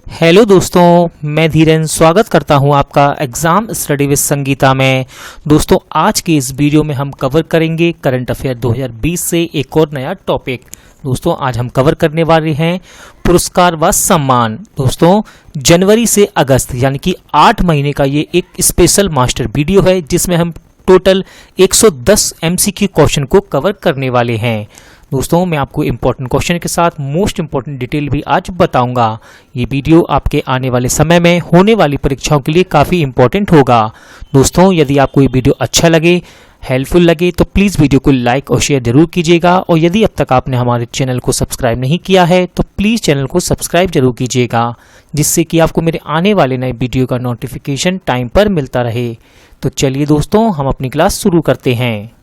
Hello दोस्तों, मैं धीरेन स्वागत करता हूं आपका एग्जाम स्टडी विद संगीता में। दोस्तों, आज के इस वीडियो में हम कवर करेंगे करंट अफेयर 2020 से एक और नया टॉपिक। दोस्तों, आज हम कवर करने वाले हैं पुरस्कार व सम्मान। दोस्तों, जनवरी से अगस्त यानी कि 8 महीने का ये एक स्पेशल मास्टर वीडियो है जिसमें हम टोटल 110 MCQ क्वेश्चन को कवर करने वाले हैं। दोस्तों, मैं आपको इंपॉर्टेंट क्वेश्चन के साथ मोस्ट इंपॉर्टेंट डिटेल भी आज बताऊंगा। ये वीडियो आपके आने वाले समय में होने वाली परीक्षाओं के लिए काफ़ी इंपॉर्टेंट होगा। दोस्तों, यदि आपको ये वीडियो अच्छा लगे, हेल्पफुल लगे तो प्लीज़ वीडियो को लाइक और शेयर जरूर कीजिएगा। और यदि अब तक आपने हमारे चैनल को सब्सक्राइब नहीं किया है तो प्लीज़ चैनल को सब्सक्राइब जरूर कीजिएगा, जिससे कि आपको मेरे आने वाले नए वीडियो का नोटिफिकेशन टाइम पर मिलता रहे। तो चलिए दोस्तों, हम अपनी क्लास शुरू करते हैं।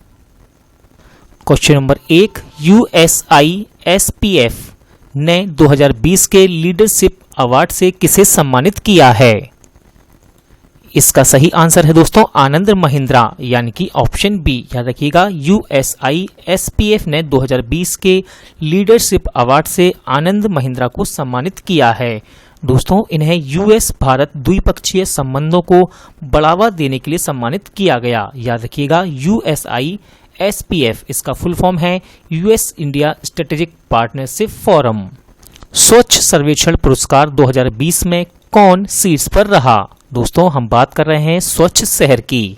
क्वेश्चन नंबर 1, USISPF ने 2020 के लीडरशिप अवार्ड से किसे सम्मानित किया है? इसका सही आंसर है दोस्तों आनंद महिंद्रा यानी कि ऑप्शन बी। याद रखिएगा, USISPF ने 2020 के लीडरशिप अवार्ड से आनंद महिंद्रा को सम्मानित किया है। दोस्तों, इन्हें US भारत द्विपक्षीय संबंधों को बढ़ावा देने के लिए सम्मानित किया गया। याद रखिएगा, USISPF इसका फुल फॉर्म है US India strategic partnership forum. स्वच्छ सर्वेक्षण पुरस्कार 2020 में कौन शीर्ष पर रहा? दोस्तों, हम बात कर रहे हैं स्वच्छ शहर की।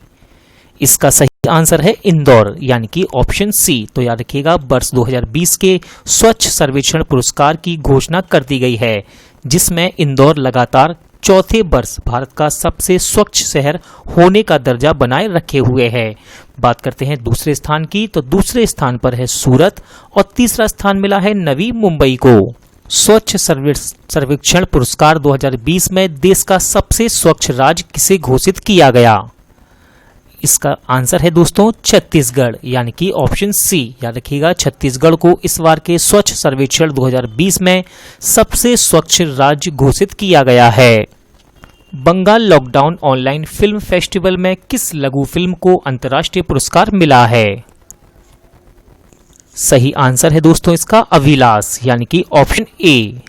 इसका सही आंसर है इंदौर यानी कि ऑप्शन सी। तो याद रखिएगा, वर्ष 2020 के स्वच्छ सर्वेक्षण पुरस्कार की घोषणा कर दी गई है, जिसमें इंदौर लगातार चौथे वर्ष भारत का सबसे स्वच्छ शहर होने का दर्जा बनाए रखे हुए है। बात करते हैं दूसरे स्थान की, तो दूसरे स्थान पर है सूरत और तीसरा स्थान मिला है नवी मुंबई को। स्वच्छ सर्वेक्षण पुरस्कार 2020 में देश का सबसे स्वच्छ राज्य किसे घोषित किया गया? इसका आंसर है दोस्तों छत्तीसगढ़ यानी कि ऑप्शन सी। याद रखिएगा, छत्तीसगढ़ को इस बार के स्वच्छ सर्वेक्षण 2020 में सबसे स्वच्छ राज्य घोषित किया गया है। Bengal lockdown online film festival में किस लघु फिल्म को अंतर्राष्ट्रीय पुरस्कार मिला है? सही आंसर है दोस्तों इसका अभिलाष यानी कि ऑप्शन ए।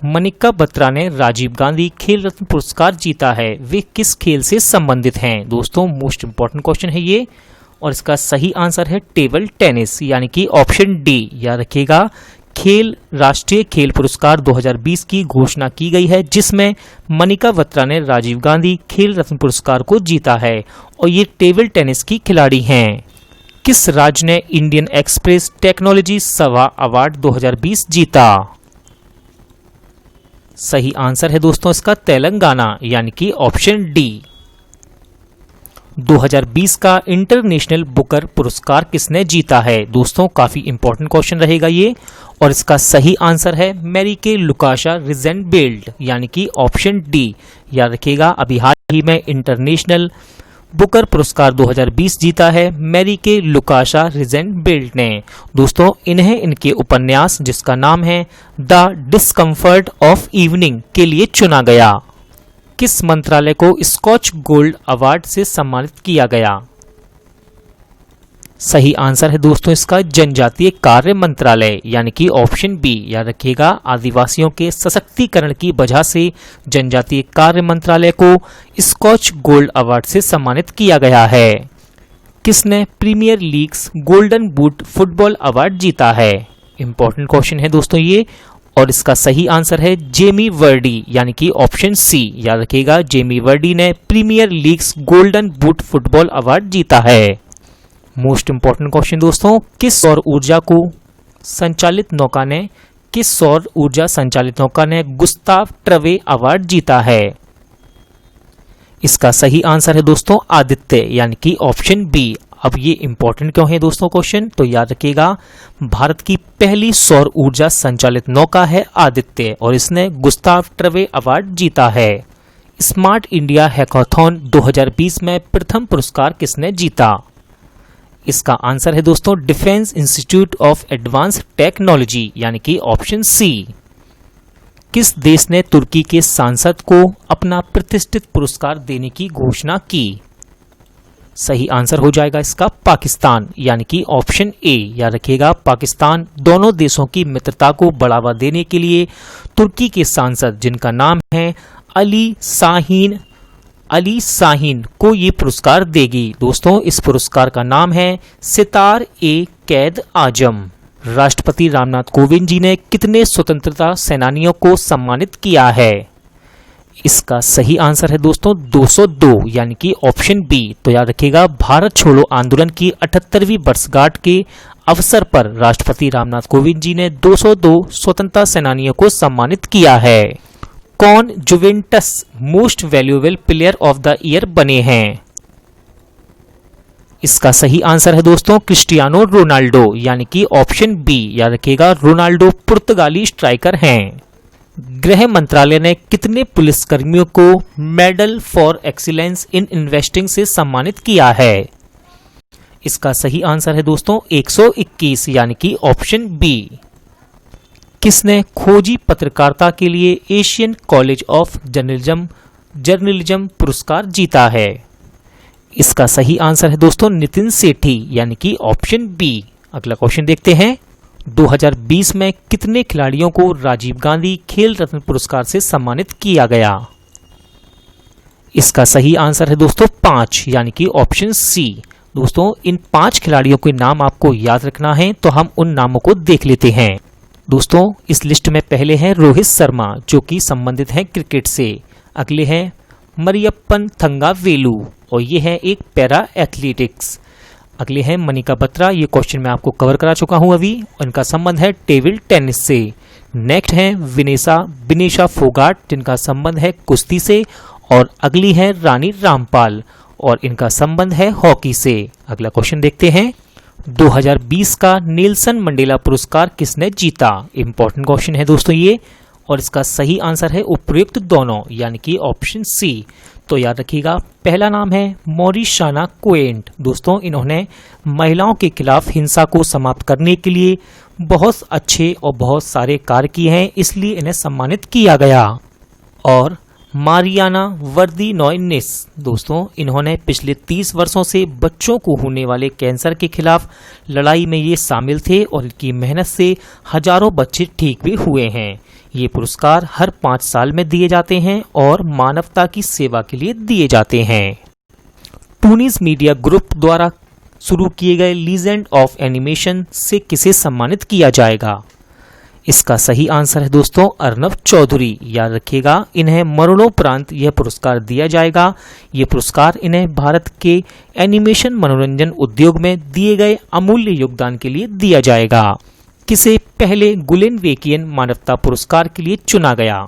मनिका बत्रा ने राजीव गांधी खेल रत्न पुरस्कार जीता है, वे किस खेल से संबंधित हैं? दोस्तों, मोस्ट इंपॉर्टेंट क्वेश्चन है ये और इसका सही आंसर है टेबल टेनिस यानी कि ऑप्शन डी। याद रखिएगा, राष्ट्रीय खेल पुरस्कार 2020 की घोषणा की गई है, जिसमें मनिका बत्रा ने राजीव गांधी खेल रत्न पुरस्कार को जीता है और ये टेबल टेनिस की खिलाड़ी हैं। किस राज्य ने इंडियन एक्सप्रेस टेक्नोलॉजी सभा अवार्ड 2020 जीता? सही आंसर है दोस्तों इसका तेलंगाना यानी कि ऑप्शन डी। 2020 का इंटरनेशनल बुकर पुरस्कार किसने जीता है? दोस्तों, काफी इंपॉर्टेंट क्वेश्चन रहेगा ये और इसका सही आंसर है मैरिके लुकाशा रिजेनबेल्ड यानी कि ऑप्शन डी। याद रखिएगा, अभी हाल ही में इंटरनेशनल बुकर पुरस्कार 2020 जीता है मैरिके लुकाशा रिजेनबेल्ड ने। दोस्तों, इन्हें इनके उपन्यास जिसका नाम है द डिस्कम्फर्ट ऑफ इवनिंग के लिए चुना गया। किस मंत्रालय को स्कॉच गोल्ड अवार्ड से सम्मानित किया गया? सही आंसर है दोस्तों इसका जनजातीय कार्य मंत्रालय यानी कि ऑप्शन बी। याद रखिएगा, आदिवासियों के सशक्तिकरण की वजह से जनजातीय कार्य मंत्रालय को स्कॉच गोल्ड अवार्ड से सम्मानित किया गया है। किसने Premier League's golden boot football award जीता है? इंपॉर्टेंट क्वेश्चन है दोस्तों ये और इसका सही आंसर है जेमी वर्डी यानी कि ऑप्शन सी। याद रखिएगा, जेमी वर्डी ने Premier League's golden boot football award जीता है। मोस्ट इंपॉर्टेंट क्वेश्चन दोस्तों, किस सौर ऊर्जा संचालित नौका ने गुस्ताव ट्रवे अवार्ड जीता है? इसका सही आंसर है दोस्तों आदित्य यानी कि ऑप्शन बी। अब ये इंपॉर्टेंट क्यों है दोस्तों क्वेश्चन? तो याद रखिएगा, भारत की पहली सौर ऊर्जा संचालित नौका है आदित्य और इसने गुस्ताव ट्रवे अवार्ड जीता है। स्मार्ट इंडिया हैकाथॉन 2020 में प्रथम पुरस्कार किसने जीता? इसका आंसर है दोस्तों defence institute of advanced technology यानी कि ऑप्शन सी। किस देश ने तुर्की के सांसद को अपना प्रतिष्ठित पुरस्कार देने की घोषणा की? सही आंसर हो जाएगा इसका पाकिस्तान, यानी कि ऑप्शन ए। याद रखिएगा, पाकिस्तान दोनों देशों की मित्रता को बढ़ावा देने के लिए तुर्की के सांसद जिनका नाम है अली शाहीन को ये पुरस्कार देगी। दोस्तों, इस पुरस्कार का नाम है सितार ए कैद आजम। राष्ट्रपति रामनाथ कोविंद जी ने कितने स्वतंत्रता सेनानियों को सम्मानित किया है? इसका सही आंसर है दोस्तों 202, यानी कि ऑप्शन बी। तो याद रखिएगा, भारत छोड़ो आंदोलन की 78वीं वर्षगांठ के अवसर पर राष्ट्रपति रामनाथ कोविंद जी ने 202 स्वतंत्रता सेनानियों को सम्मानित किया है। कौन Juventus most valuable player of the year बने हैं? इसका सही आंसर है दोस्तों क्रिस्टियानो रोनाल्डो, यानी कि ऑप्शन बी। याद रखिएगा, रोनाल्डो पुर्तगाली स्ट्राइकर हैं। गृह मंत्रालय ने कितने पुलिसकर्मियों को medal for excellence in investing से सम्मानित किया है? इसका सही आंसर है दोस्तों 121, यानी कि ऑप्शन बी। किसने खोजी पत्रकारिता के लिए एशियन कॉलेज ऑफ जर्नलिज्म पुरस्कार जीता है? इसका सही आंसर है दोस्तों नितिन सेठी, यानी कि ऑप्शन बी। अगला क्वेश्चन देखते हैं। 2020 में कितने खिलाड़ियों को राजीव गांधी खेल रत्न पुरस्कार से सम्मानित किया गया? इसका सही आंसर है दोस्तों 5, यानी कि ऑप्शन सी। दोस्तों, इन 5 खिलाड़ियों के नाम आपको याद रखना है, तो हम उन नामों को देख लेते हैं। दोस्तों, इस लिस्ट में पहले हैं रोहित शर्मा, जो कि संबंधित हैं क्रिकेट से। अगले हैं मरियप्पन थंगावेलु, और ये है एक पैरा एथलेटिक्स। अगले हैं मनिका बत्रा, ये क्वेश्चन मैं आपको कवर करा चुका हूं अभी, और इनका संबंध है टेबल टेनिस से। नेक्स्ट है विनेशा फोगाट, जिनका संबंध है कुश्ती से। और अगली है रानी रामपाल, और इनका संबंध है हॉकी से। अगला क्वेश्चन देखते हैं। 2020 का नेल्सन मंडेला पुरस्कार किसने जीता? इंपॉर्टेंट क्वेश्चन है दोस्तों ये, और इसका सही आंसर है उपयुक्त दोनों, यानी कि ऑप्शन सी। तो याद रखिएगा, पहला नाम है मॉरिशाना कोएंट। दोस्तों, इन्होंने महिलाओं के खिलाफ हिंसा को समाप्त करने के लिए बहुत अच्छे और बहुत सारे कार्य किए हैं, इसलिए इन्हें सम्मानित किया गया। और मारियाना वर्दीनोइनिस, दोस्तों, इन्होंने पिछले 30 वर्षों से बच्चों को होने वाले कैंसर के खिलाफ लड़ाई में ये शामिल थे, और इनकी मेहनत से हजारों बच्चे ठीक भी हुए हैं। ये पुरस्कार हर 5 साल में दिए जाते हैं और मानवता की सेवा के लिए दिए जाते हैं। टूनिस मीडिया ग्रुप द्वारा शुरू किए गए लीजेंड ऑफ एनिमेशन से किसे सम्मानित किया जाएगा? इसका सही आंसर है दोस्तों अर्नब चौधरी। याद रखिएगा, इन्हें मरणोपरांत यह पुरस्कार दिया जाएगा। ये पुरस्कार इन्हें भारत के एनिमेशन मनोरंजन उद्योग में दिए गए अमूल्य योगदान के लिए दिया जाएगा। किसे पहले गुलेनवेकियन मानवता पुरस्कार के लिए चुना गया?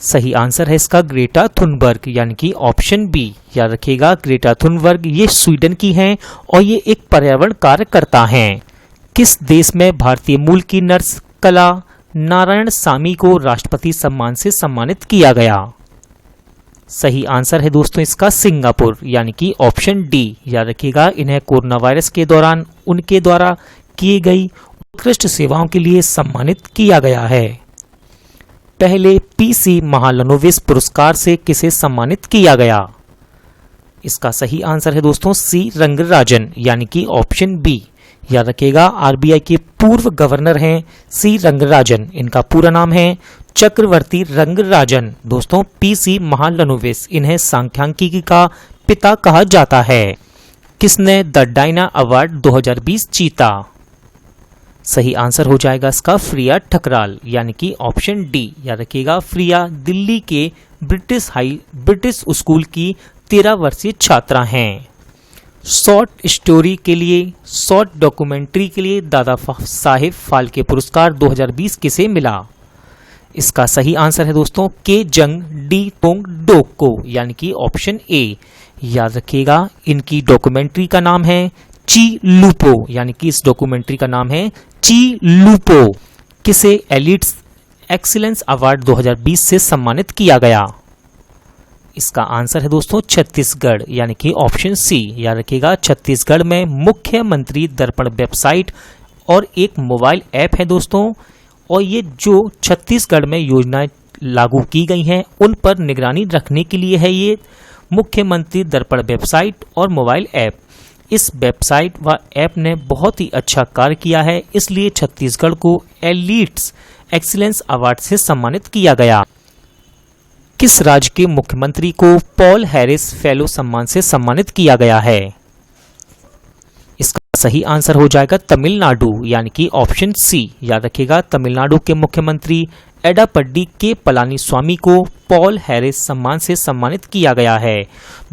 सही आंसर है इसका ग्रेटा थुनबर्ग, यानी कि ऑप्शन बी। याद रखिएगा, ग्रेटा थुनबर्ग ये स्वीडन की हैं और ये एक पर्यावरण कार्यकर्ता हैं। किस देश में भारतीय मूल की नर्स कला नारायण सामी को राष्ट्रपति सम्मान से सम्मानित किया गया? सही आंसर है दोस्तों इसका सिंगापुर, यानी कि ऑप्शन डी। याद रखिएगा, इन्हें कोरोना वायरस के दौरान उनके द्वारा की गई उत्कृष्ट सेवाओं के लिए सम्मानित किया गया है। पहले पीसी महालनोबिस पुरस्कार से किसे सम्मानित किया गया? इसका सही आंसर है दोस्तों सी रंगराजन, यानी कि ऑप्शन बी। याद रखिएगा, आरबीआई के पूर्व गवर्नर हैं सी रंगराजन। इनका पूरा नाम है चक्रवर्ती रंगराजन। दोस्तों, पीसी महालनोबिस, इन्हें सांख्यिकी का पिता कहा जाता है। किसने द डायना अवार्ड 2020 जीता? सही आंसर हो जाएगा इसका फ्रिया ठकराल, यानी कि ऑप्शन डी। याद रखिएगा, फ्रिया दिल्ली के ब्रिटिश स्कूल की 13 वर्षीय छात्रा हैं। शॉर्ट स्टोरी के लिए, शॉर्ट डॉक्यूमेंट्री के लिए दादा साहेब फाल्के पुरस्कार 2020 किसे मिला? इसका सही आंसर है दोस्तों के जंग डी तोंग डोक को, यानी कि ऑप्शन ए। याद रखिएगा, इनकी डॉक्यूमेंट्री का नाम है ची लूपो, यानी कि इस डॉक्यूमेंट्री का नाम है ची लूपो। किसे एलिट एक्सीलेंस अवार्ड 2020 से सम्मानित किया गया? इसका आंसर है दोस्तों छत्तीसगढ़, यानी कि ऑप्शन सी। याद रखिएगा, छत्तीसगढ़ में मुख्यमंत्री दर्पण वेबसाइट और एक मोबाइल ऐप है दोस्तों, और ये जो छत्तीसगढ़ में योजनाएं लागू की गई हैं उन पर निगरानी रखने के लिए है ये मुख्यमंत्री दर्पण वेबसाइट और मोबाइल ऐप। इस वेबसाइट व ऐप ने बहुत ही अच्छा कार्य किया है, इसलिए छत्तीसगढ़ को एलीट्स एक्सीलेंस अवार्ड से सम्मानित किया गया। किस राज्य के मुख्यमंत्री को पॉल हैरिस फेलो सम्मान से सम्मानित किया गया है? इसका सही आंसर हो जाएगा तमिलनाडु, यानी कि ऑप्शन सी। याद रखिएगा, तमिलनाडु के मुख्यमंत्री एडापड्डी के पलानीस्वामी को पॉल हैरिस सम्मान से सम्मानित किया गया है।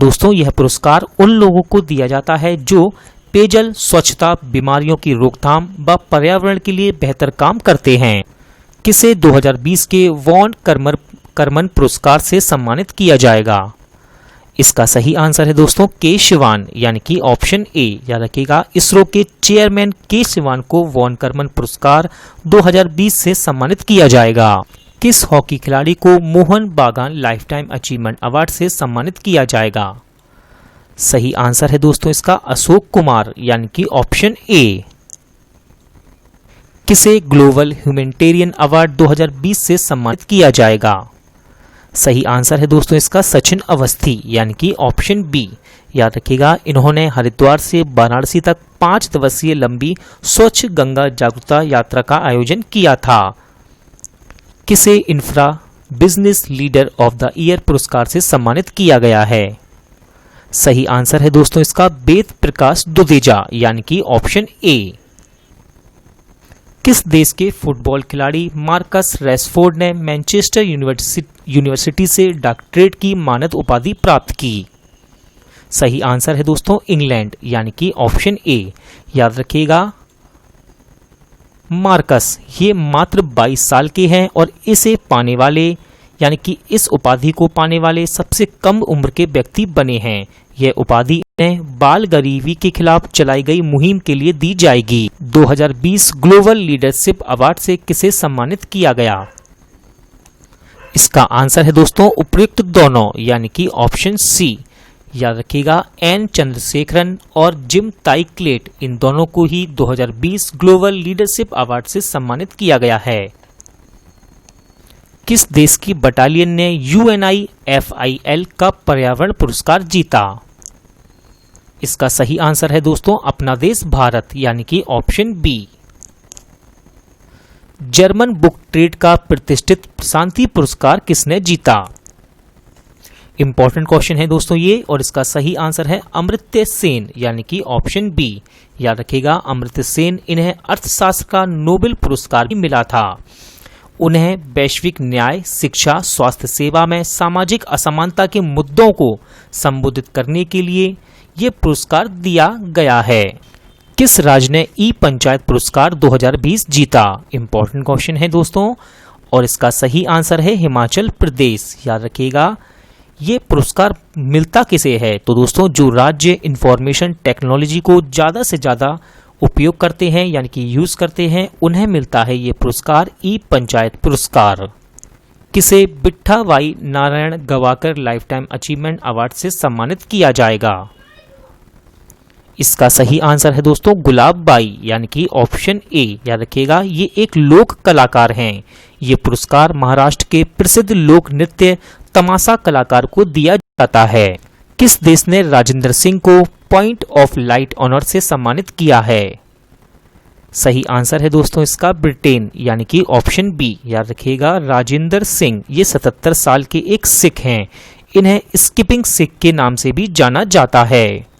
दोस्तों, यह पुरस्कार उन लोगों को दिया जाता है जो पेयजल, स्वच्छता, बीमारियों की रोकथाम व पर्यावरण के लिए बेहतर काम करते हैं। किसे 2020 के वॉन कर्मन पुरस्कार से सम्मानित किया जाएगा? इसका सही आंसर है दोस्तों के शिवान, यानी कि ऑप्शन ए। याद रखिएगा, इसरो के चेयरमैन के शिवान को वॉन कर्मन पुरस्कार 2020 से सम्मानित किया जाएगा। किस हॉकी खिलाड़ी को मोहन बागान लाइफ टाइम अचीवमेंट अवार्ड से सम्मानित किया जाएगा? सही आंसर है दोस्तों इसका अशोक कुमार, यानी कि ऑप्शन ए। किसे ग्लोबल ह्यूमैनिटेरियन अवार्ड 2020 से सम्मानित किया जाएगा? सही आंसर है दोस्तों इसका सचिन अवस्थी, यानी कि ऑप्शन बी। याद रखिएगा, इन्होंने हरिद्वार से वाराणसी तक 5 दिवसीय लंबी स्वच्छ गंगा जागरूकता यात्रा का आयोजन किया था। किसे infra business leader of the year पुरस्कार से सम्मानित किया गया है? सही आंसर है दोस्तों इसका वेद प्रकाश दुदेजा, यानी कि ऑप्शन ए। किस देश के फुटबॉल खिलाड़ी मार्कस रेशफोर्ड ने मैनचेस्टर यूनिवर्सिटी से डॉक्टरेट की मानद उपाधि प्राप्त की? सही आंसर है दोस्तों इंग्लैंड, यानी कि ऑप्शन ए। याद रखिएगा, मार्कस ये मात्र 22 साल के हैं और इसे पाने वाले, यानी कि इस उपाधि को पाने वाले सबसे कम उम्र के व्यक्ति बने हैं। यह उपाधि इन्हें बाल गरीबी के खिलाफ चलाई गई मुहिम के लिए दी जाएगी। 2020 ग्लोबल लीडरशिप अवार्ड से किसे सम्मानित किया गया? इसका आंसर है दोस्तों उपयुक्त दोनों, यानी कि ऑप्शन सी। याद रखिएगा, एन चंद्रशेखरन और जिम ताइक्लेट, इन दोनों को ही 2020 ग्लोबल लीडरशिप अवार्ड से सम्मानित किया गया है। किस देश की बटालियन ने UNIFIL का पर्यावरण पुरस्कार जीता? इसका सही आंसर है दोस्तों अपना देश भारत, यानी कि option B. German book trade का प्रतिष्ठित शांति पुरस्कार किसने जीता? इंपॉर्टेंट क्वेश्चन है दोस्तों ये, और इसका सही आंसर है अमर्त्य सेन, यानी कि ऑप्शन बी। याद रखिएगा, अमर्त्य सेन, इन्हें अर्थशास्त्र का नोबेल पुरस्कार भी मिला था। उन्हें वैश्विक न्याय, शिक्षा, स्वास्थ्य सेवा में सामाजिक असमानता के मुद्दों को संबोधित करने के लिए ये पुरस्कार दिया गया है। किस राज्य ने ई पंचायत पुरस्कार 2020 जीता? इंपॉर्टेंट क्वेश्चन है दोस्तों, और इसका सही आंसर है हिमाचल प्रदेश। याद रखिएगा, ये पुरस्कार मिलता किसे है? तो दोस्तों, जो राज्य इंफॉर्मेशन टेक्नोलॉजी को ज़्यादा से ज़्यादा उपयोग करते हैं, यानी कि यूज करते हैं, उन्हें मिलता है ये पुरस्कार ई पंचायत पुरस्कार। किसे Bittha Bhai Narayan Gawakar lifetime achievement award से सम्मानित किया जाएगा? इसका सही आंसर है दोस्तों गुलाब बाई, यानी कि ऑप्शन ए। याद रखिएगा, ये एक लोक कलाकार हैं। ये पुरस्कार महाराष्ट्र के प्रसिद्ध लोक नृत्य तमाशा कलाकार को दिया जाता है। किस देश ने राजेंद्र सिंह को पॉइंट ऑफ लाइट ऑनर से सम्मानित किया है? सही आंसर है दोस्तों इसका ब्रिटेन, यानी कि ऑप्शन बी। याद रखिएगा, राजेंद्र सिंह ये 77 साल के एक सिख हैं। इन्हें स्किपिंग सिख के नाम से भी जाना जाता है।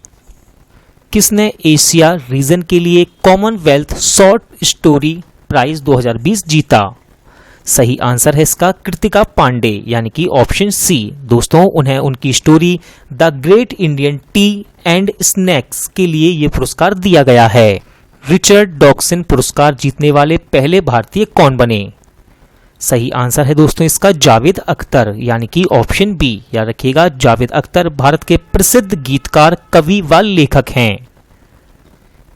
किसने एशिया रीजन के लिए कॉमनवेल्थ शॉर्ट स्टोरी प्राइज 2020 जीता? सही आंसर है इसका कृतिका पांडे, यानी कि ऑप्शन सी। दोस्तों, उन्हें उनकी story the great Indian T and snacks के लिए ये पुरस्कार दिया गया है। रिचर्ड डॉक्सन पुरस्कार जीतने वाले पहले भारतीय कौन बने? सही आंसर है दोस्तों इसका जावेद अख्तर, यानी कि ऑप्शन बी। याद रखिएगा, जावेद अख्तर भारत के गीतकार, कवि व लेखक हैं।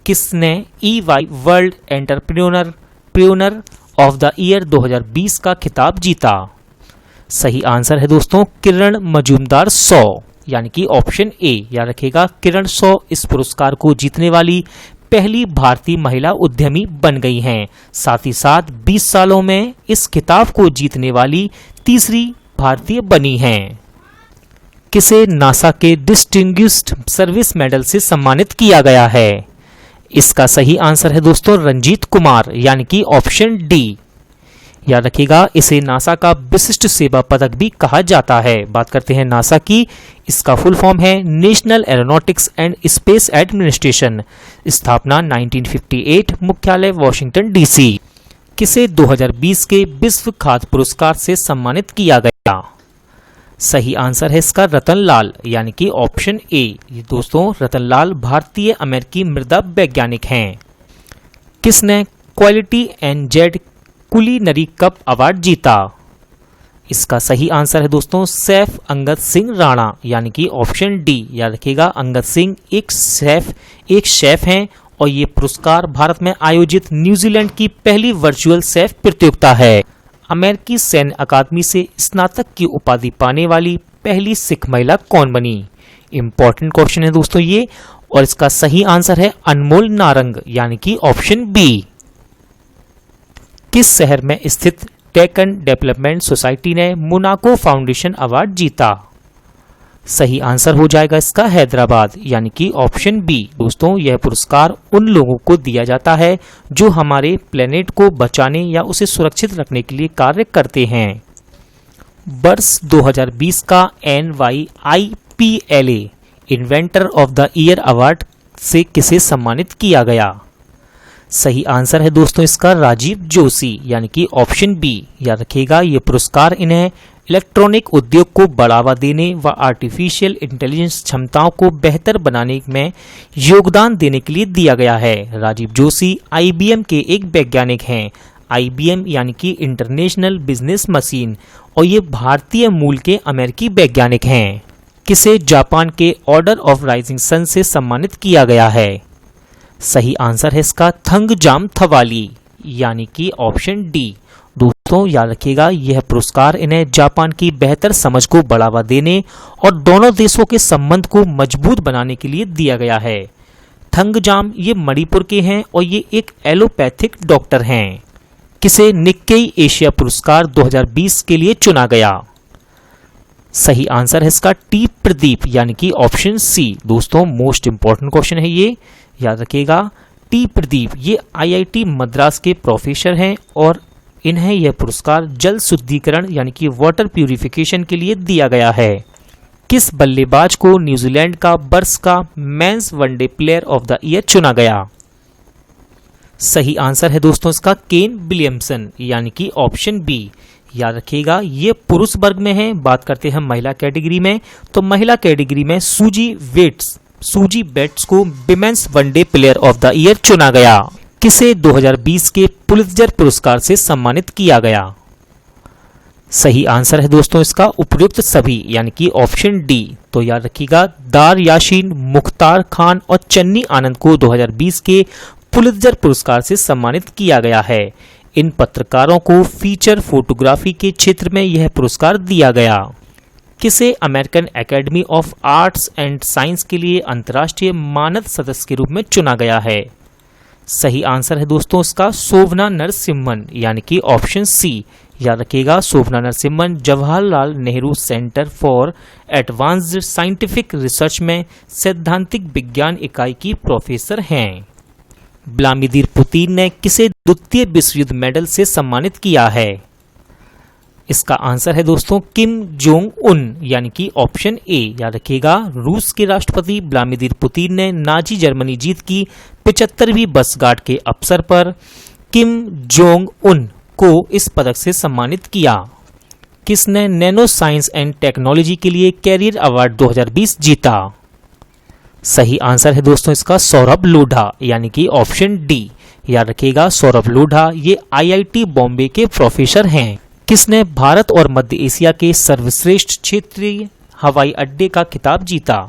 किसने EY world entrepreneur of the year 2020 का खिताब जीता? सही आंसर है दोस्तों किरण मजूमदार 100, यानी कि ऑप्शन ए। याद रखिएगा, किरण 100 इस पुरस्कार को जीतने वाली पहली भारतीय महिला उद्यमी बन गई हैं। साथ ही साथ 20 सालों में इस खिताब को जीतने वाली तीसरी भारतीय बनी हैं। किसे नासा के डिस्टिंग्विश्ड सर्विस मेडल से सम्मानित किया गया है? इसका सही आंसर है दोस्तों रंजीत कुमार, यानी कि ऑप्शन डी। याद रखिएगा, इसे नासा का विशिष्ट सेवा पदक भी कहा जाता है। बात करते हैं नासा की, इसका फुल फॉर्म है national aeronautics and space administration. स्थापना 1958, मुख्यालय वॉशिंगटन डीसी। किसे 2020 के विश्व खाद्य पुरस्कार से सम्मानित किया गया? सही आंसर है इसका रतनलाल, यानी कि ऑप्शन ए। ये दोस्तों रतनलाल भारतीय अमेरिकी मृदा वैज्ञानिक हैं। किसने quality and Z culinary cup award जीता? इसका सही आंसर है दोस्तों सैफ अंगद सिंह राणा, यानी कि ऑप्शन डी। याद रखिएगा, अंगद सिंह एक शेफ हैं और ये पुरस्कार भारत में आयोजित न्यूजीलैंड की पहली वर्चुअल शेफ प्रतियोगिता है। अमेरिकी सैन्य अकादमी से स्नातक की उपाधि पाने वाली पहली सिख महिला कौन बनी? इंपॉर्टेंट क्वेश्चन है दोस्तों ये, और इसका सही आंसर है अनमोल नारंग, यानी कि ऑप्शन बी। किस शहर में स्थित टेकन डेवलपमेंट सोसाइटी ने मोनाको फाउंडेशन अवार्ड जीता? सही आंसर हो जाएगा इसका हैदराबाद, यानी कि ऑप्शन बी। दोस्तों यह पुरस्कार उन लोगों को दिया जाता है जो हमारे प्लेनेट को बचाने या उसे सुरक्षित रखने के लिए कार्य करते हैं। वर्ष 2020 का NYIPLA inventor of the year award से किसे सम्मानित किया गया? सही आंसर है दोस्तों इसका राजीव जोशी, यानी कि ऑप्शन बी। याद रखिएगा, ये पुरस्कार इन्हें इलेक्ट्रॉनिक उद्योग को बढ़ावा देने व आर्टिफिशियल इंटेलिजेंस क्षमताओं को बेहतर बनाने में योगदान देने के लिए दिया गया है। राजीव जोशी IBM के एक वैज्ञानिक हैं। IBM यानी कि इंटरनेशनल बिजनेस मशीन, और ये भारतीय मूल के अमेरिकी वैज्ञानिक हैं। किसे जापान के ऑर्डर ऑफ राइजिंग सन से सम्मानित किया गया है? सही आंसर है इसका थंगजाम थवाली, यानी कि ऑप्शन डी। दोस्तों याद रखिएगा, यह पुरस्कार इन्हें जापान की बेहतर समझ को बढ़ावा देने और दोनों देशों के संबंध को मजबूत बनाने के लिए दिया गया है। थंगजाम ये मणिपुर के हैं और ये एक एलोपैथिक डॉक्टर हैं। किसे निक्केई एशिया पुरस्कार 2020 के लिए चुना गया? सही आंसर है इसका टी प्रदीप, यानी कि ऑप्शन सी। दोस्तों मोस्ट इंपॉर्टेंट क्वेश्चन है ये, याद रखिएगा। टी प्रदीप ये IIT मद्रास के प्रोफेसर हैं और इन्हें यह पुरस्कार जल शुद्धिकरण यानी कि वाटर प्यूरिफिकेशन के लिए दिया गया है। किस बल्लेबाज को न्यूजीलैंड का वर्ष का men's one day player of the year चुना गया? सही आंसर है दोस्तों इसका केन विलियमसन, यानी कि ऑप्शन बी। याद रखिएगा, ये पुरुष वर्ग में है। बात करते हैं महिला कैटेगरी में, तो महिला कैटेगरी में सूजी बेट्स को women's one day player of the year चुना गया। किसे 2020 के पुलित्जर पुरस्कार से सम्मानित किया गया? सही आंसर है दोस्तों इसका उपयुक्त सभी, यानी कि ऑप्शन डी। तो याद रखिएगा, दार याशीन, मुख्तार खान और चन्नी आनंद को 2020 के पुलित्जर पुरस्कार से सम्मानित किया गया है। इन पत्रकारों को फीचर फोटोग्राफी के क्षेत्र में यह पुरस्कार दिया गया। किसे American academy of arts and science के लिए अंतर्राष्ट्रीय मानद सदस्य के रूप में चुना गया है? सही आंसर है दोस्तों इसका शोभना नरसिम्हन, यानी कि ऑप्शन सी। याद रखिएगा, Shobhana Narasimhan Jawaharlal Nehru centre for advanced scientific research में सैद्धांतिक विज्ञान इकाई की प्रोफेसर हैं। व्लादिमीर पुतिन ने किसे द्वितीय विश्व युद्ध मेडल से सम्मानित किया है? इसका आंसर है दोस्तों किम जोंग उन, यानी कि ऑप्शन ए। याद रखिएगा, रूस के राष्ट्रपति व्लादिमीर पुतिन ने नाजी जर्मनी जीत की 75वीं वर्षगांठ के अवसर पर किम जोंग उन को इस पदक से सम्मानित किया। किसने नैनो साइंस एंड टेक्नोलॉजी के लिए कैरियर अवार्ड 2020 जीता? सही आंसर है दोस्तों इसका सौरभ लोढ़ा, यानी कि ऑप्शन डी। याद रखिएगा, सौरभ लोढ़ा ये IIT बॉम्बे के प्रोफेसर हैं। किसने भारत और मध्य एशिया के सर्वश्रेष्ठ क्षेत्रीय हवाई अड्डे का खिताब जीता?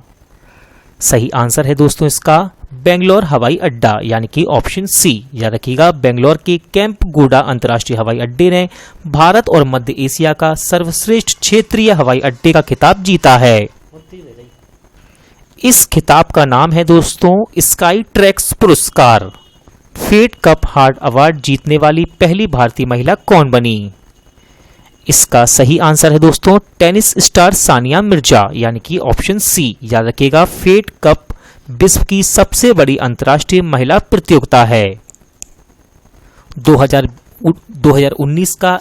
सही आंसर है दोस्तों इसका बेंगलोर हवाई अड्डा, यानी कि ऑप्शन सी। याद रखिएगा, बेंगलोर के कैंप गूडा अंतर्राष्ट्रीय हवाई अड्डे ने भारत और मध्य एशिया का सर्वश्रेष्ठ क्षेत्रीय हवाई अड्डे का खिताब जीता है। इस खिताब का नाम है दोस्तों स्काई ट्रैक्स पुरस्कार। फेड कप हार्ट अवार्ड जीतने वाली पहली भारतीय महिला कौन बनी? इसका सही आंसर है दोस्तों टेनिस स्टार सानिया मिर्जा, यानी कि ऑप्शन सी। याद रखिएगा फेड कप विश्व की सबसे बड़ी अंतर्राष्ट्रीय महिला प्रतियोगिता है। 2019 का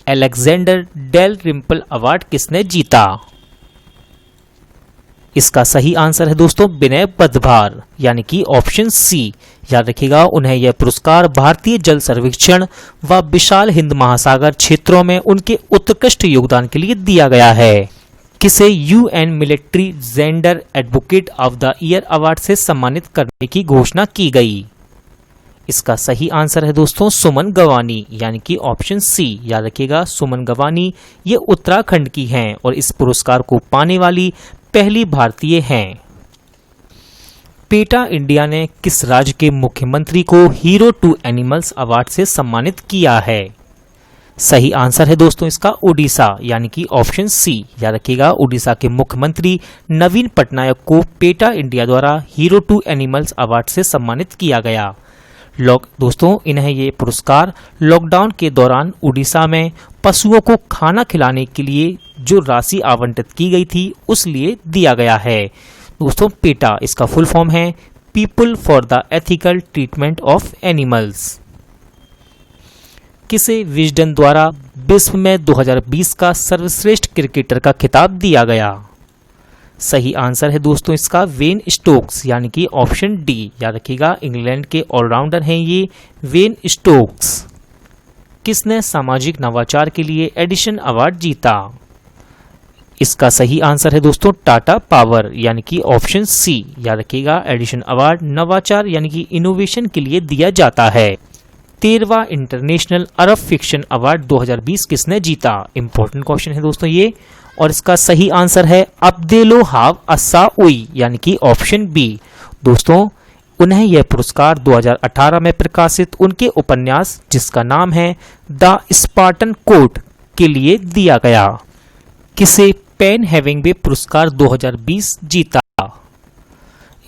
अलेक्जेंडर डेल रिम्पल अवार्ड किसने जीता? इसका सही आंसर है दोस्तों विनय बदभार, यानी कि ऑप्शन सी। याद रखिएगा उन्हें यह पुरस्कार भारतीय जल सर्वेक्षण व विशाल हिंद महासागर क्षेत्रों में उनके उत्कृष्ट योगदान के लिए दिया गया है। किसे UN military gender advocate of the year award से सम्मानित करने की घोषणा की गई? इसका सही आंसर है दोस्तों सुमन गवानी, यानी कि ऑप्शन सी। याद रखिएगा सुमन गवानी ये उत्तराखंड की हैं और इस पुरस्कार को पाने वाली पहली भारतीय हैं। पेटा इंडिया ने किस राज्य के मुख्यमंत्री को हीरो टू एनिमल्स अवार्ड से सम्मानित किया है? सही आंसर है दोस्तों इसका उड़ीसा, यानी कि ऑप्शन सी। याद रखिएगा उड़ीसा के मुख्यमंत्री नवीन पटनायक को पेटा इंडिया द्वारा हीरो टू एनिमल्स अवार्ड से सम्मानित किया गया। दोस्तों इन्हें ये पुरस्कार लॉकडाउन के दौरान उड़ीसा में पशुओं को खाना खिलाने के लिए जो राशि आवंटित की गई थी उस लिए दिया गया है। दोस्तों पेटा इसका फुल फॉर्म है people for the ethical treatment of animals. किसे विजडन द्वारा विश्व में 2020 का सर्वश्रेष्ठ क्रिकेटर का खिताब दिया गया? सही आंसर है दोस्तों इसका वेन स्टोक्स, यानी कि ऑप्शन डी। याद रखिएगा इंग्लैंड के ऑलराउंडर हैं ये वेन स्टोक्स। किसने सामाजिक नवाचार के लिए एडिशन अवार्ड जीता? इसका सही आंसर है दोस्तों टाटा पावर, यानी कि ऑप्शन सी। याद रखिएगा एडिशन अवार्ड नवाचार यानी कि इनोवेशन के लिए दिया जाता है। 13वां इंटरनेशनल अरब फिक्शन अवार्ड 2020 किसने जीता? इंपॉर्टेंट क्वेश्चन है दोस्तों ये, और इसका सही आंसर है अब्देलो हाव अस्साउई, यानी कि ऑप्शन बी। दोस्तों उन्हें यह पुरस्कार 2018 में प्रकाशित उनके उपन्यास जिसका नाम है द स्पार्टन कोड के लिए दिया गया। किसे पेन हेमिंगवे पुरस्कार 2020 जीता?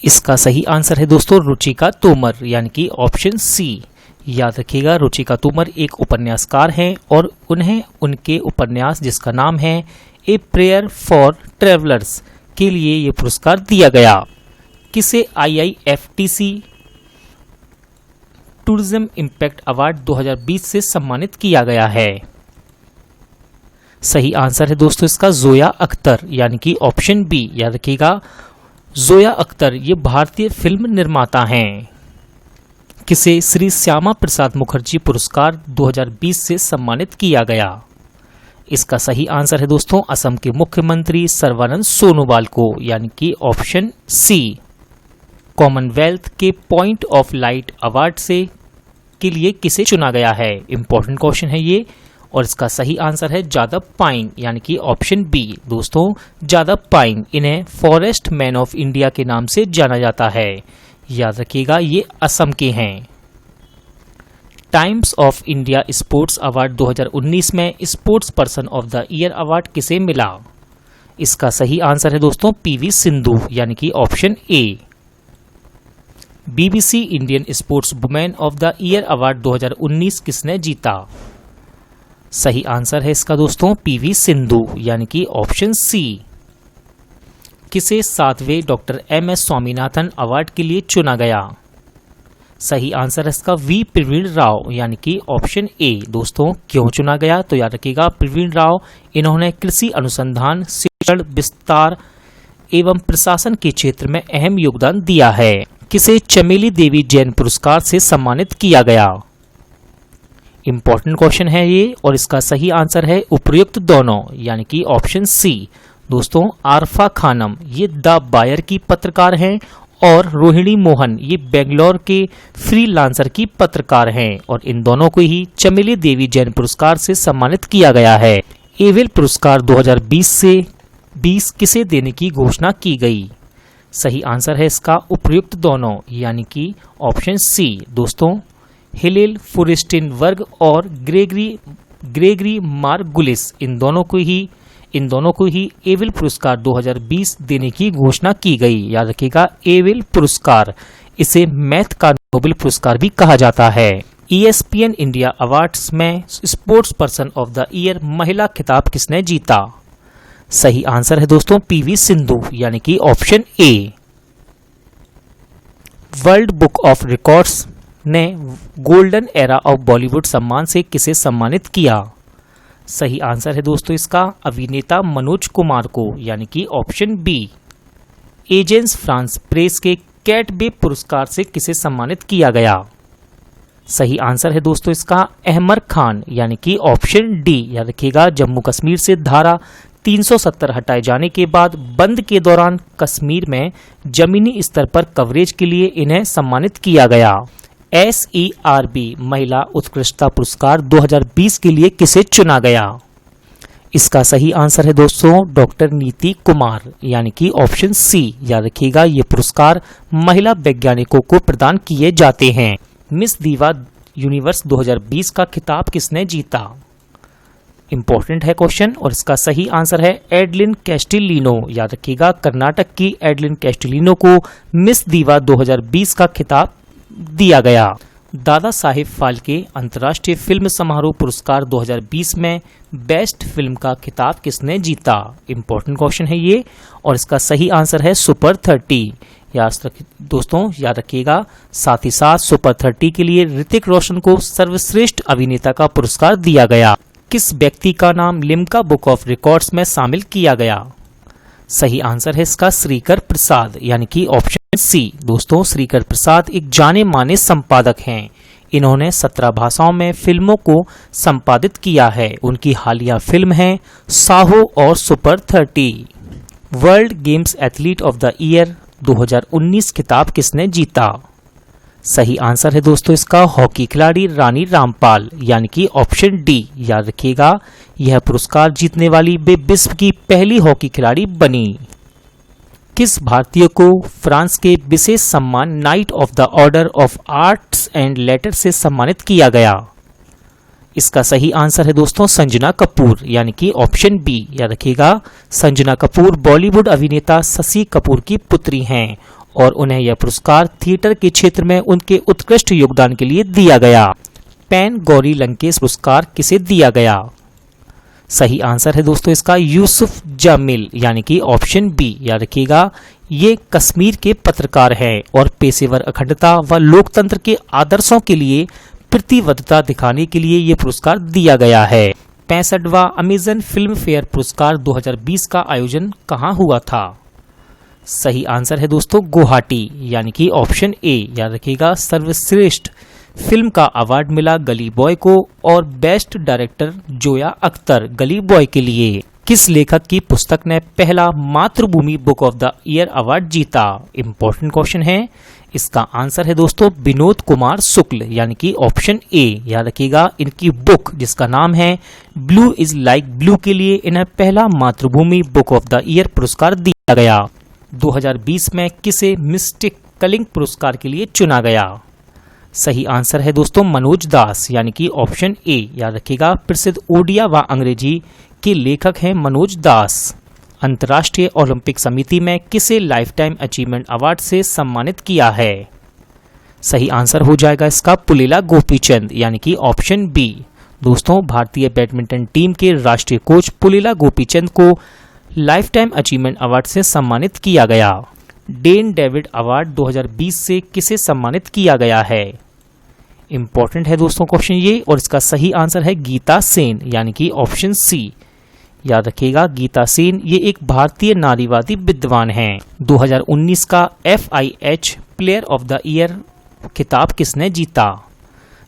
इसका सही आंसर है दोस्तों रुचिका तोमर, यानी कि ऑप्शन सी। याद रखिएगा रुचिका तोमर एक उपन्यासकार हैं और उन्हें उनके उपन्यास जिसका नाम है ए प्रेयर फॉर ट्रेवलर्स के लिए यह पुरस्कार दिया गया। किसे IIFTC टूरिज्म इम्पैक्ट अवार्ड 2020 से सम्मानित किया गया है? सही आंसर है दोस्तों इसका जोया अख्तर, यानी कि ऑप्शन बी। याद रखिएगा जोया अख्तर ये भारतीय फिल्म निर्माता हैं। किसे श्री श्यामा प्रसाद मुखर्जी पुरस्कार 2020 से सम्मानित किया गया? इसका सही आंसर है दोस्तों असम के मुख्यमंत्री सर्बानंद सोनोवाल को, यानी कि ऑप्शन सी। कॉमनवेल्थ के पॉइंट ऑफ लाइट अवार्ड से के लिए किसे चुना गया है? इंपॉर्टेंट क्वेश्चन है ये, और इसका सही आंसर है जादव पाइन, यानी कि ऑप्शन बी। दोस्तों जादव पाइन इन्हें फॉरेस्ट मैन ऑफ इंडिया के नाम से जाना जाता है। याद रखिएगा ये असम के हैं। Times of India sports award 2019 में sports person of the year award किसे मिला? इसका सही आंसर है दोस्तों PV सिंधु, यानी कि option A. BBC Indian sports women of the year award 2019 किसने जीता? सही आंसर है इसका दोस्तों PV सिंधु, यानी कि ऑप्शन सी। किसे 7वें डॉक्टर MS स्वामीनाथन अवार्ड के लिए चुना गया? सही आंसर है इसका V प्रवीण राव, यानी कि ऑप्शन ए। दोस्तों क्यों चुना गया तो याद रखिएगा प्रवीण राव इन्होंने कृषि अनुसंधान शिक्षण विस्तार एवं प्रशासन के क्षेत्र में अहम योगदान दिया है। किसे चमेली देवी जैन पुरस्कार से सम्मानित किया गया? इंपॉर्टेंट क्वेश्चन है ये, और इसका सही आंसर है उपर्युक्त दोनों, यानी कि ऑप्शन सी। दोस्तों आरफा खानम ये द बायर की पत्रकार हैं और रोहिणी मोहन ये बेंगलोर के फ्रीलांसर की पत्रकार हैं, और इन दोनों को ही चमेली देवी जैन पुरस्कार से सम्मानित किया गया है। एवेल पुरस्कार 2020 किसे देने की घोषणा की गई? सही आंसर है इसका उपर्युक्त दोनों, यानी कि ऑप्शन सी। दोस्तों हिलेल फुरिस्टिनबर्ग और ग्रेगरी मार्गुलिस इन दोनों को ही एविल पुरस्कार 2020 देने की घोषणा की गई। याद रखिएगा एविल पुरस्कार इसे मैथ का नोबेल पुरस्कार भी कहा जाता है। ESPN इंडिया अवार्ड्स में sports person of the year महिला खिताब किसने जीता? सही आंसर है दोस्तों PV सिंधु, यानी कि option A. World book of records ने गोल्डन एरा ऑफ बॉलीवुड सम्मान से किसे सम्मानित किया? सही आंसर है दोस्तों इसका अभिनेता मनोज कुमार को, यानी कि option B. Agence France Presse के कैटबे पुरस्कार से किसे सम्मानित किया गया? सही आंसर है दोस्तों इसका अहमद खान, यानी कि ऑप्शन डी। याद रखिएगा, जम्मू कश्मीर से धारा 370 हटाए जाने के बाद बंद के दौरान कश्मीर में जमीनी स्तर पर कवरेज के लिए इन्हें सम्मानित किया गया। SERB महिला उत्कृष्टता पुरस्कार 2020 के लिए किसे चुना गया? इसका सही आंसर है दोस्तों डॉक्टर नीति कुमार, यानी कि ऑप्शन सी। याद रखिएगा, ये पुरस्कार महिला वैज्ञानिकों को प्रदान किए जाते हैं। मिस दीवा यूनिवर्स 2020 का खिताब किसने जीता? इंपॉर्टेंट है क्वेश्चन, और इसका सही आंसर है एडलिन कैस्टिलिनो। याद रखिएगा, कर्नाटक की एडलिन कैस्टिलिनो को मिस दीवा 2020 का खिताब दिया गया। दादा साहेब फाल्के अंतर्राष्ट्रीय फिल्म समारोह पुरस्कार 2020 में बेस्ट फिल्म का खिताब किसने जीता? इंपॉर्टेंट क्वेश्चन है ये, और इसका सही आंसर है सुपर 30। दोस्तों याद रखिएगा, साथ ही साथ सुपर 30 के लिए ऋतिक रोशन को सर्वश्रेष्ठ अभिनेता का पुरस्कार दिया गया। किस व्यक्ति का नाम लिम्का बुक ऑफ रिकॉर्ड्स में शामिल किया गया? सही आंसर है इसका श्रीकर प्रसाद, यानी कि ऑप्शन सी। दोस्तों श्रीकर प्रसाद एक जाने माने संपादक हैं। इन्होंने 17 भाषाओं में फिल्मों को संपादित किया है। उनकी हालिया फिल्म है साहो और super 30। World games athlete of the year 2019 खिताब किसने जीता? सही आंसर है दोस्तों इसका हॉकी खिलाड़ी रानी रामपाल, यानी कि ऑप्शन डी। याद रखिएगा, यह पुरस्कार जीतने वाली वे विश्व की पहली हॉकी खिलाड़ी बनी। किस भारतीय को फ्रांस के विशेष सम्मान night of the order of arts and letters से सम्मानित किया गया? इसका सही आंसर है दोस्तों संजना कपूर, यानी कि ऑप्शन बी। याद रखिएगा, संजना कपूर बॉलीवुड अभिनेता शशि कपूर की पुत्री हैं और उन्हें यह पुरस्कार थिएटर के क्षेत्र में उनके उत्कृष्ट योगदान के लिए दिया गया। पैन गौरी लंकेश पुरस्कार किसे दिया गया? सही आंसर है दोस्तों इसका यूसुफ जामिल, यानी कि ऑप्शन बी। याद रखिएगा, ये कश्मीर के पत्रकार हैं और पेशेवर अखंडता व लोकतंत्र के आदर्शों के लिए प्रतिबद्धता दिखाने के लिए ये पुरस्कार दिया गया है। 65वां अमेजन फिल्म फेयर पुरस्कार 2020 का आयोजन कहाँ हुआ था? सही आंसर है दोस्तों गुवाहाटी, यानी कि ऑप्शन ए। याद रखिएगा, सर्वश्रेष्ठ फिल्म का अवार्ड मिला गली बॉय को और बेस्ट डायरेक्टर जोया अख्तर गली बॉय के लिए। किस लेखक की पुस्तक ने पहला मातृभूमि book of the year award जीता? इंपॉर्टेंट क्वेश्चन है, इसका आंसर है दोस्तों विनोद कुमार शुक्ल, यानी कि ऑप्शन ए। याद रखिएगा, इनकी बुक जिसका नाम है ब्लू इज लाइक ब्लू के लिए इन्हें पहला मातृभूमि बुक ऑफ द ईयर पुरस्कार दिया गया। 2020 में किसे मिस्टिक कलिंग पुरस्कार के लिए चुना गया? सही आंसर है दोस्तों मनोज दास, यानी कि ऑप्शन ए। याद रखिएगा, प्रसिद्ध ओडिया व अंग्रेजी के लेखक हैं मनोज दास। अंतर्राष्ट्रीय ओलंपिक समिति में किसे लाइफ टाइम अचीवमेंट अवार्ड से सम्मानित किया है? सही आंसर हो जाएगा इसका पुलेला गोपीचंद, यानी कि ऑप्शन बी। दोस्तों भारतीय बैडमिंटन टीम के राष्ट्रीय कोच पुलेला गोपीचंद को लाइफ टाइम अचीवमेंट अवार्ड से सम्मानित किया गया। डेन डेविड अवार्ड 2020 से किसे सम्मानित किया गया है? इंपॉर्टेंट है दोस्तों क्वेश्चन ये, और इसका सही आंसर है गीता सेन, यानी कि ऑप्शन सी। याद रखिएगा, गीता सेन ये एक भारतीय नारीवादी विद्वान हैं। 2019 का FIH player of the year खिताब किसने जीता?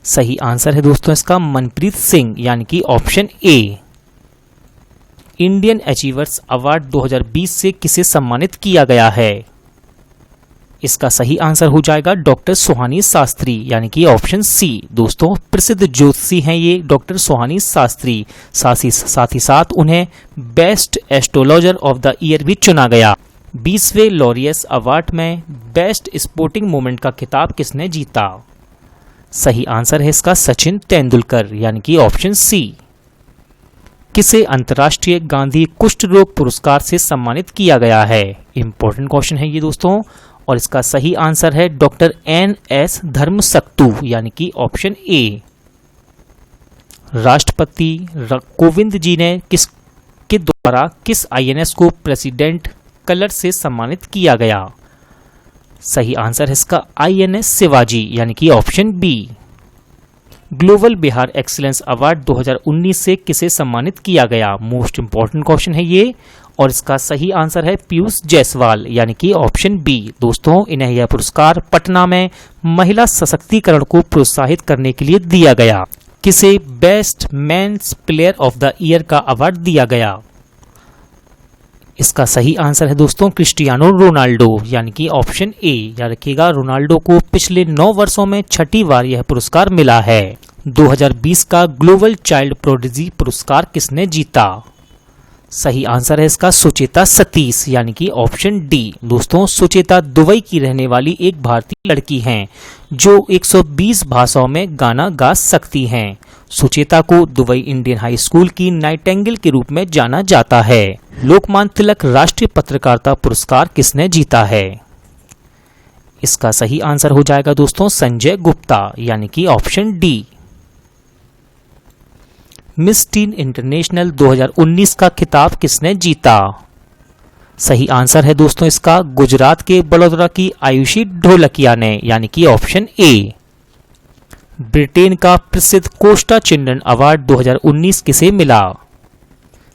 सही आंसर है दोस्तों इसका मनप्रीत सिंह, यानी कि option A. Indian achievers award 2020 से किसे सम्मानित किया गया है? इसका सही आंसर हो जाएगा डॉक्टर सुहानी शास्त्री, यानी कि ऑप्शन सी। दोस्तों प्रसिद्ध ज्योतिषी हैं ये डॉक्टर सुहानी शास्त्री। साथ ही साथ उन्हें best astrologer of the year भी चुना गया। 20वें लॉरियस अवार्ड में बेस्ट स्पोर्टिंग मोमेंट का खिताब किसने जीता? सही आंसर है इसका सचिन तेंदुलकर, यानी कि ऑप्शन सी। किसे अंतर्राष्ट्रीय गांधी कुष्ठ रोग पुरस्कार से सम्मानित किया गया है? इंपॉर्टेंट क्वेश्चन है ये दोस्तों, और इसका सही आंसर है डॉक्टर NS धर्मसक्तु यानी कि ऑप्शन ए। राष्ट्रपति कोविंद जी ने किसके द्वारा किस INS को प्रेसिडेंट कलर से सम्मानित किया गया? सही आंसर है इसका INS शिवाजी यानी कि option B. Global Bihar excellence award 2019 से किसे सम्मानित किया गया? मोस्ट इंपॉर्टेंट क्वेश्चन है ये, और इसका सही आंसर है पीयूष जायसवाल यानी कि ऑप्शन बी। दोस्तों, इन्हें यह पुरस्कार पटना में महिला सशक्तिकरण को प्रोत्साहित करने के लिए दिया गया। किसे best men's player of the year का अवार्ड दिया गया? इसका सही आंसर है दोस्तों क्रिस्टियानो रोनाल्डो यानी कि ऑप्शन ए। याद रखिएगा, रोनाल्डो को पिछले 9 वर्षों में 6ठी बार यह पुरस्कार मिला है। 2020 का ग्लोबल चाइल्ड प्रोडिजी पुरस्कार किसने जीता? सही आंसर है इसका सुचेता सतीश यानी कि ऑप्शन डी। दोस्तों, सुचेता दुबई की रहने वाली एक भारतीय लड़की हैं जो 120 भाषाओं में गाना गा सकती हैं। सुचेता को दुबई इंडियन हाई स्कूल की नाइटेंगेल के रूप में जाना जाता है। लोकमान्य तिलक राष्ट्रीय पत्रकारिता पुरस्कार किसने जीता है? इसका सही आंसर हो जाएगा दोस्तों संजय गुप्ता यानी कि option D. Miss tin international 2019 का खिताब किसने जीता? सही आंसर है दोस्तों इसका गुजरात के बड़ोदरा की आयुषी ढोलकिया ने यानी कि ऑप्शन ए। ब्रिटेन का प्रसिद्ध कोस्टा चिल्ड्रन अवार्ड 2019 किसे मिला?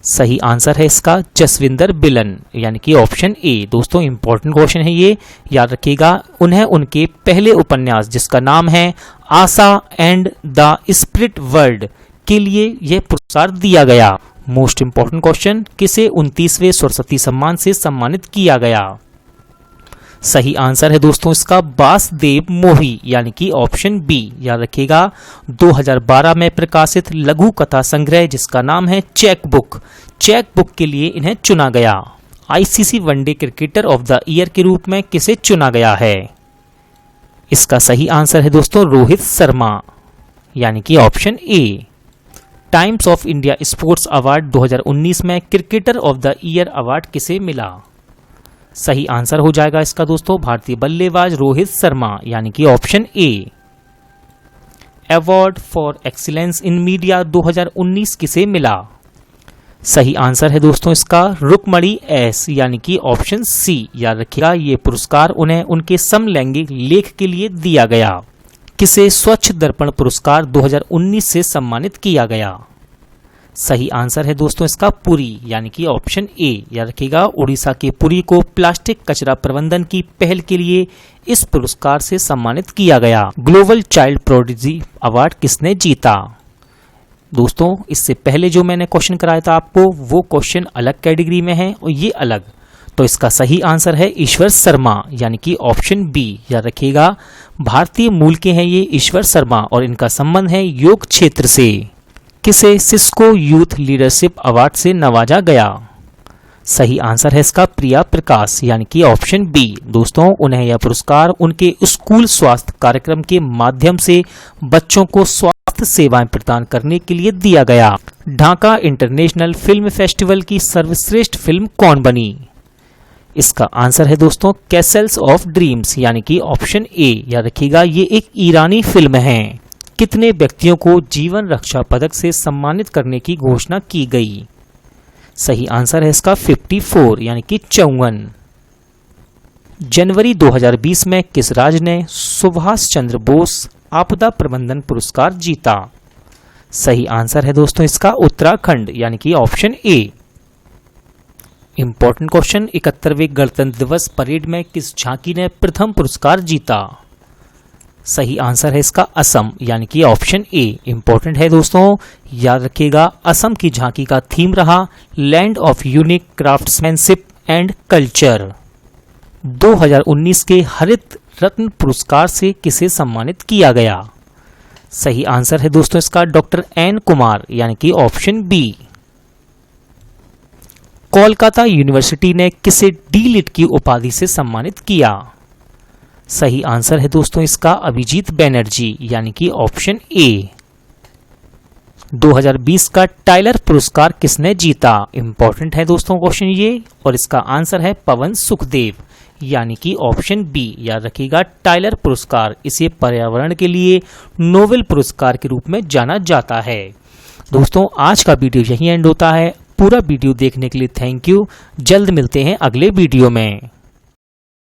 सही आंसर है इसका जसविंदर बिलन यानी कि ऑप्शन ए। दोस्तों, इंपॉर्टेंट क्वेश्चन है ये, याद रखिएगा। उन्हें उनके पहले उपन्यास जिसका नाम है आशा एंड द स्पिरिट वर्ल्ड के लिए यह पुरस्कार दिया गया। मोस्ट इंपॉर्टेंट क्वेश्चन, किसे 29वें सरस्वती सम्मान से सम्मानित किया गया? सही आंसर है दोस्तों इसका वासुदेव मोही यानी कि ऑप्शन बी। याद रखिएगा, 2012 में प्रकाशित लघु कथा संग्रह जिसका नाम है चेक बुक के लिए इन्हें चुना गया। ICC one day cricketer of the year के रूप में किसे चुना गया है? इसका सही आंसर है दोस्तों रोहित शर्मा यानी कि option A. Times of India sports award 2019 में cricketer of the year award किसे मिला? सही आंसर हो जाएगा इसका दोस्तों भारतीय बल्लेबाज रोहित शर्मा यानी कि option A. Award for excellence in media 2019 किसे मिला? सही आंसर है दोस्तों इसका रुक्मणी एस यानी कि ऑप्शन सी। याद रखिएगा, ये पुरस्कार उन्हें उनके समलैंगिक लेख के लिए दिया गया। किसे स्वच्छ दर्पण पुरस्कार 2019 से सम्मानित किया गया? सही आंसर है दोस्तों इसका पुरी यानी कि ऑप्शन ए। याद रखिएगा, उड़ीसा के पुरी को प्लास्टिक कचरा प्रबंधन की पहल के लिए इस पुरस्कार से सम्मानित किया गया। ग्लोबल चाइल्ड प्रोडिजी अवार्ड किसने जीता? दोस्तों, इससे पहले जो मैंने क्वेश्चन कराया था आपको वो क्वेश्चन अलग कैटेगरी में है और ये अलग, तो इसका सही आंसर है ईश्वर शर्मा यानी कि ऑप्शन बी। याद रखिएगा, भारतीय मूल के हैं ये ईश्वर शर्मा और इनका संबंध है योग क्षेत्र से। किसे सिस्को यूथ लीडरशिप अवार्ड से नवाजा गया? सही आंसर है इसका प्रिया प्रकाश यानी कि ऑप्शन बी। दोस्तों, उन्हें यह पुरस्कार उनके स्कूल स्वास्थ्य कार्यक्रम के माध्यम से बच्चों को स्वास्थ्य सेवाएं प्रदान करने के लिए दिया गया। ढाका इंटरनेशनल फिल्म फेस्टिवल की सर्वश्रेष्ठ फिल्म कौन बनी? इसका आंसर है दोस्तों कैसल्स ऑफ ड्रीम्स यानी कि ऑप्शन ए। याद रखिएगा, ये एक ईरानी फिल्म है। कितने व्यक्तियों को जीवन रक्षा पदक से सम्मानित करने की घोषणा की गई? सही आंसर है इसका 54 यानी कि 54। जनवरी 2020 में किस राज्य ने सुभाष चंद्र बोस आपदा प्रबंधन पुरस्कार जीता? सही आंसर है दोस्तों इसका उत्तराखंड यानी कि ऑप्शन ए। इंपॉर्टेंट क्वेश्चन, 71वें गणतंत्र दिवस परेड में किस झांकी ने प्रथम पुरस्कार जीता? सही आंसर है इसका असम यानी कि ऑप्शन ए। इंपॉर्टेंट है दोस्तों, याद रखिएगा, असम की झांकी का थीम रहा land of unique craftsmanship and culture. 2019 के हरित रत्न पुरस्कार से किसे सम्मानित किया गया? सही आंसर है दोस्तों इसका डॉक्टर एन कुमार यानी कि ऑप्शन बी। कोलकाता यूनिवर्सिटी ने किसे डी.लिट की उपाधि से सम्मानित किया? सही आंसर है दोस्तों इसका अभिजीत बैनर्जी यानी कि ऑप्शन ए। 2020 का टाइलर पुरस्कार किसने जीता? इंपॉर्टेंट है दोस्तों क्वेश्चन ये, और इसका आंसर है पवन सुखदेव यानी कि ऑप्शन बी, याद रखिएगा टाइलर पुरस्कार। इसे पर्यावरण के लिए नोबेल पुरस्कार के रूप में जाना जाता है। दोस्तों आज का वीडियो यहीं एंड होता है। पूरा वीडियो देखने के लिए थैंक यू। जल्द मिलते हैं अगले वीडियो में।